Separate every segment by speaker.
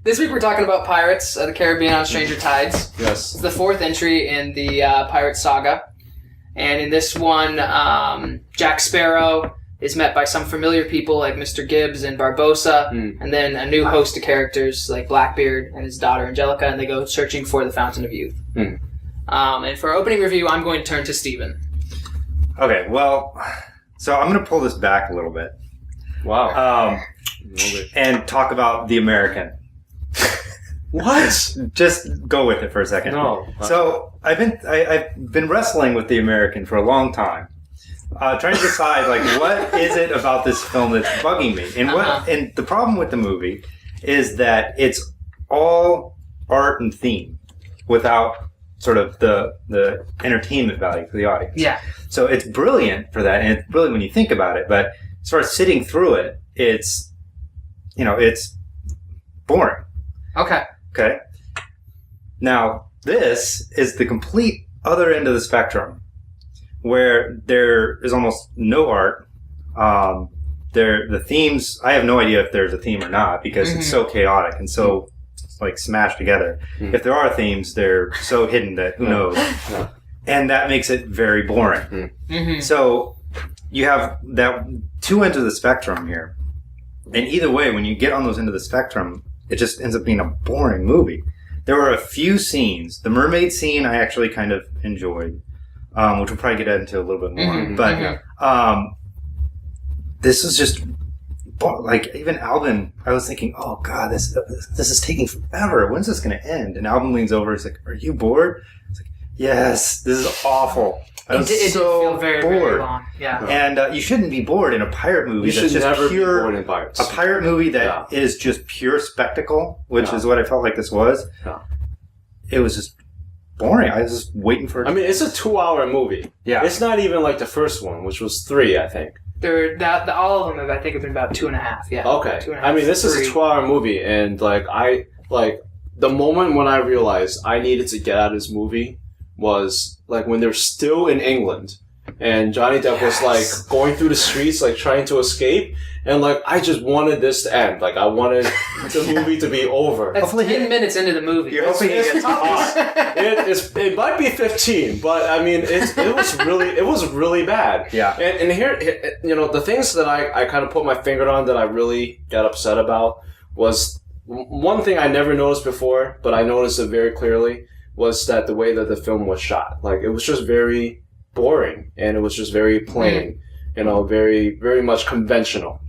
Speaker 1: This week we're talking about Pirates of the Caribbean on Stranger Tides.
Speaker 2: Yes.
Speaker 1: It's the fourth entry in the Pirate Saga. And in this one, Jack Sparrow is met by some familiar people like Mr. Gibbs and Barbossa, and then a new host of characters like Blackbeard and his daughter Angelica, and they go searching for the Fountain of Youth. And for our opening review, I'm going to turn to Steven.
Speaker 3: Okay, well, so I'm going to pull this back a little bit.
Speaker 2: Wow.
Speaker 3: And talk about the American.
Speaker 2: What?
Speaker 3: Just go with it for a second.
Speaker 2: No.
Speaker 3: So I've been wrestling with the American for a long time, trying to decide what is it about this film that's bugging me. And the problem with the movie is that it's all art and theme without sort of the entertainment value for the audience.
Speaker 1: Yeah.
Speaker 3: So it's brilliant for that, and it's brilliant when you think about it. But as far as sitting through it, it's boring.
Speaker 1: Okay.
Speaker 3: Okay. Now, this is the complete other end of the spectrum, where there is almost no art. The themes, I have no idea if there's a theme or not, because it's so chaotic and so smashed together. If there are themes, they're so hidden that who knows. And that makes it very boring. So you have that two ends of the spectrum here. And either way, when you get on those ends of the spectrum, it just ends up being a boring movie. There were a few scenes. The mermaid scene I actually kind of enjoyed, which we'll probably get into a little bit more. But this is just even Alvin. I was thinking, oh god, this is taking forever. When's this going to end? And Alvin leans over. He's like, "Are you bored?" It's like, "Yes, this is awful."
Speaker 1: It did feel very, very long. Yeah.
Speaker 3: And you shouldn't be bored in a pirate movie.
Speaker 2: You should never be bored in Pirates.
Speaker 3: A pirate movie that is just pure spectacle, which is what I felt like this was.
Speaker 2: Yeah.
Speaker 3: It was just boring. I was just waiting for it.
Speaker 2: I mean, it's a 2-hour movie.
Speaker 3: Yeah.
Speaker 2: It's not even like the first one, which was 3, I think.
Speaker 1: All of them I think have been about 2.5. Yeah.
Speaker 2: Okay.
Speaker 1: 2.5,
Speaker 2: I mean, this
Speaker 1: 3.
Speaker 2: is a 2-hour movie, and the moment when I realized I needed to get out of this movie was when they're still in England, and Johnny Depp was going through the streets trying to escape, and I just wanted this to end. I wanted the movie to be over.
Speaker 1: That's 10 minutes into the movie.
Speaker 3: You're hoping it gets
Speaker 2: It might be 15, but I mean, it was really bad.
Speaker 3: Yeah.
Speaker 2: And here, the things that I kind of put my finger on that I really got upset about was one thing I never noticed before, but I noticed it very clearly, was that the way that the film was shot. It was just very boring, and it was just very plain, very, very much conventional.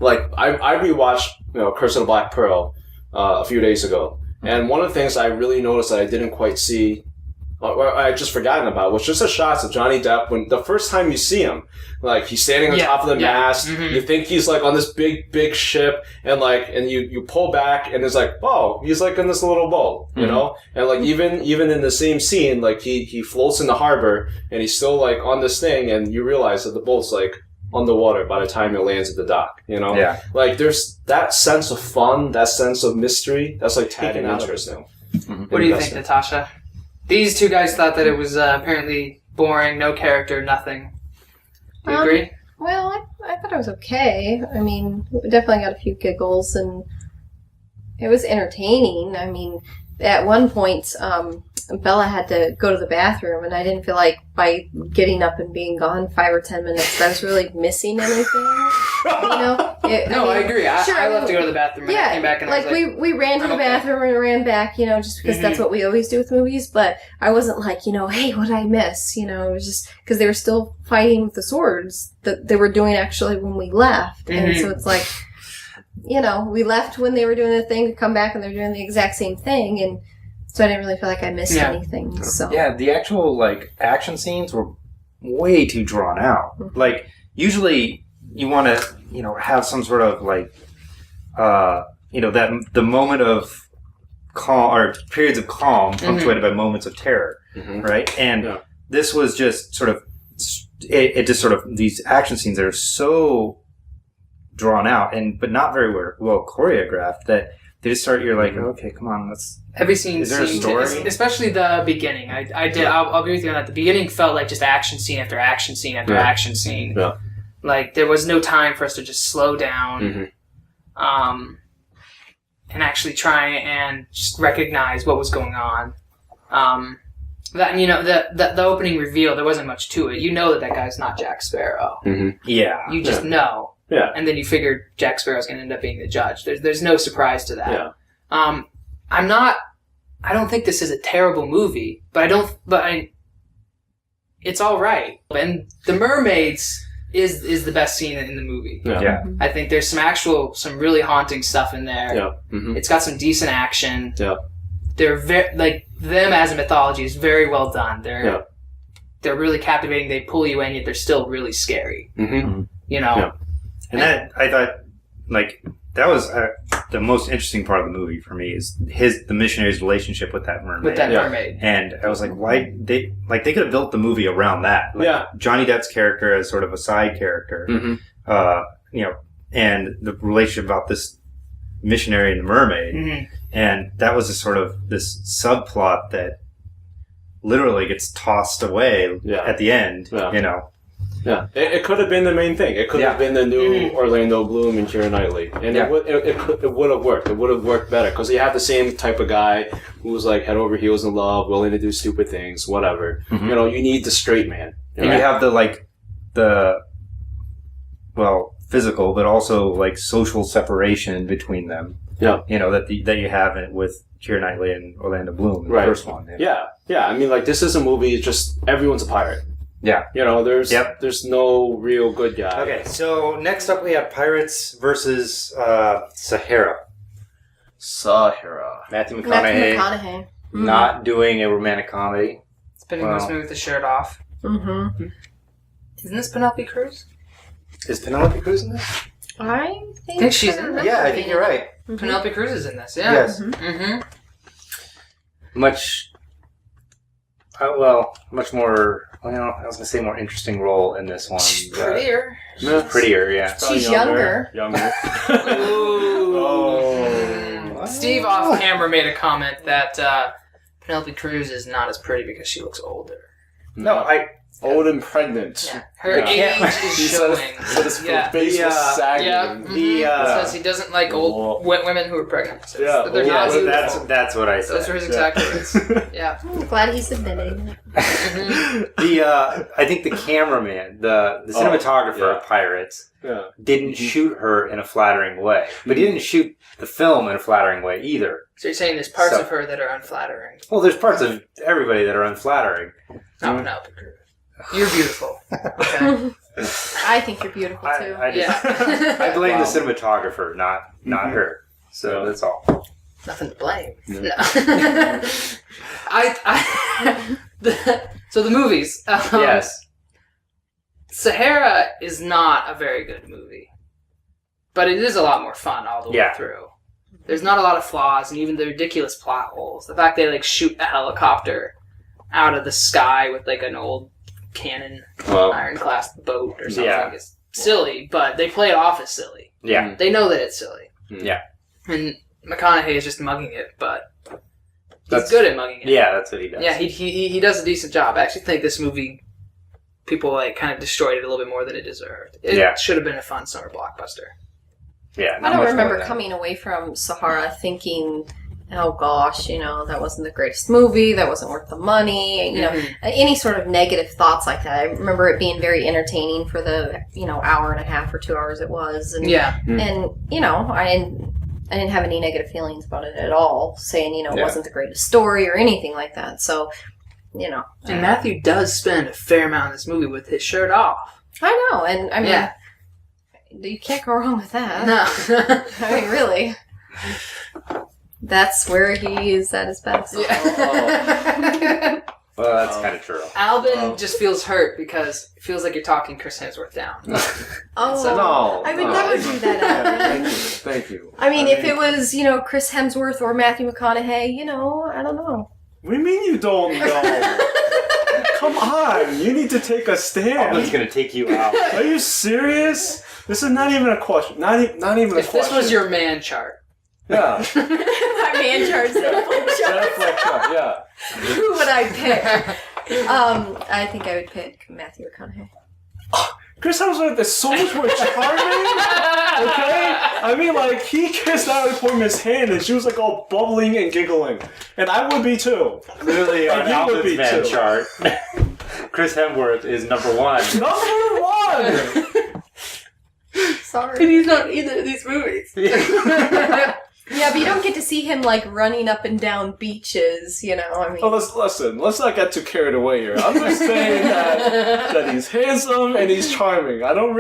Speaker 2: I rewatched, Curse of the Black Pearl a few days ago, and one of the things I really noticed that I didn't quite see, or I just forgotten about, was just the shots of Johnny Depp when the first time you see him, he's standing on top of the mast. You think he's on this big ship, and you pull back, and it's oh, he's in this little boat, you know, and even in the same scene, he floats in the harbor, and he's still on this thing, and you realize that the boat's on the water by the time it lands at the dock, you know?
Speaker 3: Yeah.
Speaker 2: There's that sense of fun, that sense of mystery, that's taken out of it now.
Speaker 1: What do you think, Natasha? These two guys thought that it was apparently boring, no character, nothing. Do you agree?
Speaker 4: Well, I thought it was okay. I mean, we definitely got a few giggles, and it was entertaining. I mean, at one point, Bella had to go to the bathroom, and I didn't feel like by getting up and being gone 5 or 10 minutes that I was really missing anything. I
Speaker 1: agree. I left to go to the bathroom, and I came back, and I was
Speaker 4: we ran to the bathroom and ran back, just because that's what we always do with movies. But I wasn't hey, what did I miss? It was just because they were still fighting with the swords that they were doing actually when we left, and so it's we left when they were doing the thing, to come back and they're doing the exact same thing, and so I didn't really feel like I missed anything. So
Speaker 3: the actual action scenes were way too drawn out. Usually you want to have some sort of that the moment of calm or periods of calm punctuated by moments of terror, right? And this was just sort of it just sort of these action scenes that are so drawn out but not very well choreographed that they just start. You're okay, come on, let's.
Speaker 1: Every scene
Speaker 3: is there a story?
Speaker 1: Especially the beginning. I'll agree with you on that. The beginning felt like just action scene after action scene after action scene.
Speaker 2: Yeah.
Speaker 1: There was no time for us to just slow down. and actually try and just recognize what was going on. That the opening reveal, there wasn't much to it. You know that guy's not Jack Sparrow.
Speaker 3: Yeah.
Speaker 1: You just know.
Speaker 2: Yeah.
Speaker 1: And then you figured Jack Sparrow's going to end up being the judge. There's no surprise to that.
Speaker 2: Yeah.
Speaker 1: I don't think this is a terrible movie, it's all right. And the mermaids is the best scene in the movie.
Speaker 3: Yeah.
Speaker 1: I think there's some really haunting stuff in there.
Speaker 2: Yeah. Mm-hmm.
Speaker 1: It's got some decent action.
Speaker 2: Yeah.
Speaker 1: They're them as a mythology is very well done. They're really captivating. They pull you in, yet they're still really scary.
Speaker 2: Mm-hmm.
Speaker 1: You know.
Speaker 3: Yeah. And that I thought, like, that was the most interesting part of the movie for me is the missionary's relationship with that mermaid.
Speaker 1: With that mermaid.
Speaker 3: And I was like, why they could have built the movie around that. Like, Johnny Depp's character as sort of a side character.
Speaker 2: Mm-hmm.
Speaker 3: And the relationship about this missionary and the mermaid.
Speaker 1: Mm-hmm.
Speaker 3: And that was this subplot that literally gets tossed away at the end,
Speaker 2: Yeah, it could have been the main thing. It could have been the new Orlando Bloom and Keira Knightley, and it would have worked. It would have worked better because you have the same type of guy who's like head over heels in love, willing to do stupid things, whatever.
Speaker 3: Mm-hmm.
Speaker 2: You need the straight man.
Speaker 3: And you have the physical, but also like social separation between them.
Speaker 2: Yeah,
Speaker 3: that you have it with Keira Knightley and Orlando Bloom in the first one.
Speaker 2: Yeah. I mean, like this is a movie. It's just everyone's a pirate.
Speaker 3: Yeah.
Speaker 2: There's no real good guy.
Speaker 3: Okay, so next up we have Pirates versus Sahara. Matthew McConaughey not doing a romantic comedy.
Speaker 1: Spinning this movie with the shirt off.
Speaker 4: Mm-hmm.
Speaker 1: Isn't this Penelope Cruz?
Speaker 3: Is Penelope Cruz in this?
Speaker 4: I
Speaker 1: think she's in it.
Speaker 3: Yeah, I think you're right.
Speaker 1: Mm-hmm. Penelope Cruz is in this, yeah.
Speaker 3: Yes.
Speaker 1: Mm-hmm.
Speaker 3: Much more, I was going to say more interesting role in this one.
Speaker 1: Prettier.
Speaker 3: Prettier, yeah.
Speaker 4: She's younger.
Speaker 1: Ooh. Steve off camera made a comment that Penelope Cruz is not as pretty because she looks older.
Speaker 3: No,
Speaker 2: old and pregnant.
Speaker 1: Yeah. Her age is showing.
Speaker 2: His face was sagging.
Speaker 1: Yeah. Mm-hmm. Says he doesn't like old women who are pregnant. So they're not beautiful.
Speaker 3: That's what I said.
Speaker 1: Those were his exact words. Yeah.
Speaker 4: I'm glad he's admitting.
Speaker 3: I think the cameraman, the cinematographer of Pirates, didn't shoot her in a flattering way. But he didn't shoot the film in a flattering way either.
Speaker 1: So you're saying there's parts of her that are unflattering?
Speaker 3: Well, there's parts of everybody that are unflattering.
Speaker 1: Not Penelope Cruz. You're beautiful. Okay.
Speaker 4: I think you're beautiful too.
Speaker 3: I blame the cinematographer, not her. So that's all.
Speaker 1: Nothing to blame. No. So the movies.
Speaker 3: Yes.
Speaker 1: Sahara is not a very good movie, but it is a lot more fun all the way through. There's not a lot of flaws, and even the ridiculous plot holes. The fact they shoot a helicopter out of the sky with an old cannon ironclad boat or something is silly, but they play it off as silly.
Speaker 3: Yeah.
Speaker 1: They know that it's silly.
Speaker 3: Yeah.
Speaker 1: And McConaughey is just mugging it, but he's good at mugging it.
Speaker 3: Yeah, that's what he does.
Speaker 1: Yeah, he does a decent job. I actually think this movie, people kind of destroyed it a little bit more than it deserved. It should have been a fun summer blockbuster.
Speaker 3: Yeah.
Speaker 4: I don't remember coming away from Sahara thinking, oh gosh, that wasn't the greatest movie, that wasn't worth the money, any sort of negative thoughts like that. I remember it being very entertaining for the, hour and a half or 2 hours it was. And, and I didn't have any negative feelings about it at all, saying, it wasn't the greatest story or anything like that. So,
Speaker 1: And Matthew does spend a fair amount in this movie with his shirt off.
Speaker 4: I know, and I mean, you can't go wrong with that.
Speaker 1: No.
Speaker 4: I mean, really. That's where he is at his best.
Speaker 1: Yeah.
Speaker 3: Well, that's kind of true.
Speaker 1: Albin just feels hurt because it feels like you're talking Chris Hemsworth down.
Speaker 4: No. I would never do that, Albin.
Speaker 2: Thank you.
Speaker 4: I mean, if it was, Chris Hemsworth or Matthew McConaughey, I don't know.
Speaker 2: What do you mean you don't know? Come on, you need to take a stand.
Speaker 3: Albin's going to take you out.
Speaker 2: Are you serious? This is not even a question. Not even a question.
Speaker 1: If this was your man chart.
Speaker 2: Yeah.
Speaker 4: My man chart's
Speaker 2: yeah.
Speaker 4: Who would I pick? I think I would pick Matthew McConaughey.
Speaker 2: Chris Hemsworth is so much more charming. Okay, I mean, like, he kissed Natalie Portman's hand, and she was, like, all bubbling and giggling. And I would be, too.
Speaker 3: Clearly, on
Speaker 2: And you would
Speaker 3: Alvin's
Speaker 2: be,
Speaker 3: man
Speaker 2: too.
Speaker 3: chart, Chris Hemsworth is number 1.
Speaker 2: Number 1!
Speaker 4: Sorry.
Speaker 5: And he's not in either of these movies.
Speaker 4: Yeah, but you don't get to see him like running up and down beaches, you know. I mean,
Speaker 2: Oh, listen, let's not get too carried away here. I'm just saying that he's handsome and he's charming. I don't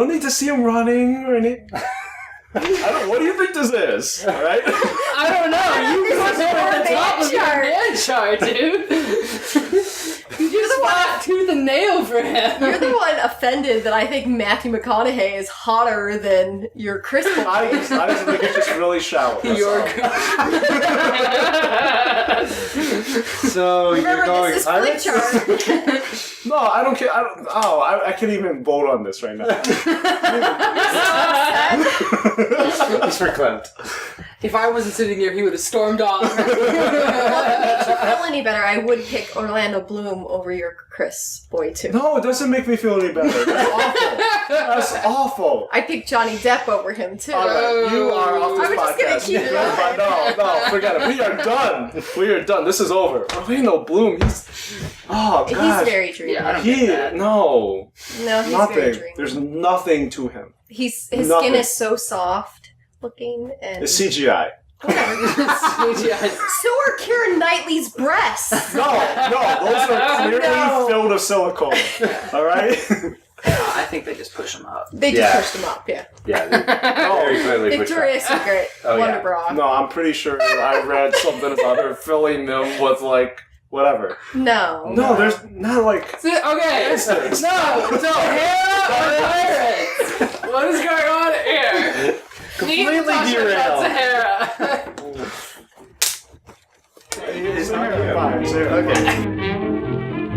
Speaker 2: need to see him running or any. What do you think this is? All right?
Speaker 1: I don't know. You put him at the top of your man chart, dude. You just fought tooth and nail for him.
Speaker 4: you're the one offended that I think Matthew McConaughey is hotter than your Chris boy.
Speaker 2: I just think it's just really shallow. That's all.
Speaker 3: So you're
Speaker 4: Remember,
Speaker 3: going
Speaker 4: this is flip
Speaker 3: pirates?
Speaker 4: chart.
Speaker 2: No, I don't care. I can't even vote on this right now.
Speaker 3: Just for Clint.
Speaker 5: If I wasn't sitting here, he would have stormed off.
Speaker 4: Well, if it makes you feel any better, I would pick Orlando Bloom over your Chris boy too.
Speaker 2: No, it doesn't make me feel any better. That's awful. That's awful.
Speaker 4: I picked Johnny Depp over him too.
Speaker 2: All right, you are off this
Speaker 4: I was just gonna
Speaker 2: podcast.
Speaker 4: keep it on.
Speaker 2: No, forget it. We are done. We are done. This is over. Orlando Bloom, he's... Oh,
Speaker 4: He's
Speaker 2: gosh.
Speaker 4: very dreamy.
Speaker 1: Yeah, I don't get that.
Speaker 2: No.
Speaker 4: No, he's very
Speaker 2: Nothing.
Speaker 4: dreamy.
Speaker 2: There's nothing to him.
Speaker 4: His
Speaker 2: nothing.
Speaker 4: skin is so soft looking and
Speaker 2: It's CGI.
Speaker 4: whatever. So are Keira Knightley's breasts.
Speaker 2: No, those are clearly
Speaker 4: No.
Speaker 2: filled with silicone. All right?
Speaker 1: I think they just push him up.
Speaker 4: They just
Speaker 3: Yeah.
Speaker 4: pushed him up, yeah.
Speaker 3: Yeah, very clearly. pushed
Speaker 4: Victoria's Secret,
Speaker 3: Oh,
Speaker 4: Wonder
Speaker 3: yeah.
Speaker 4: Bra.
Speaker 2: No, I'm pretty sure I read something about her filling them with, like, whatever.
Speaker 4: No.
Speaker 2: No, there's not, like...
Speaker 5: Okay. No, Hera or Pirates? What is going on here?
Speaker 3: Completely derailed.
Speaker 5: Sahara.
Speaker 3: It's not
Speaker 2: Fine,
Speaker 3: you.
Speaker 2: zero.
Speaker 3: Okay.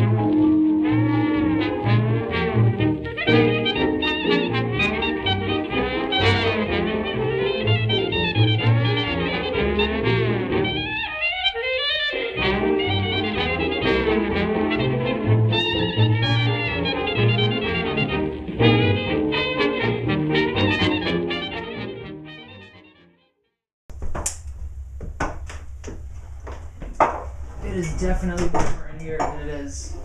Speaker 1: It is definitely warmer in here than it is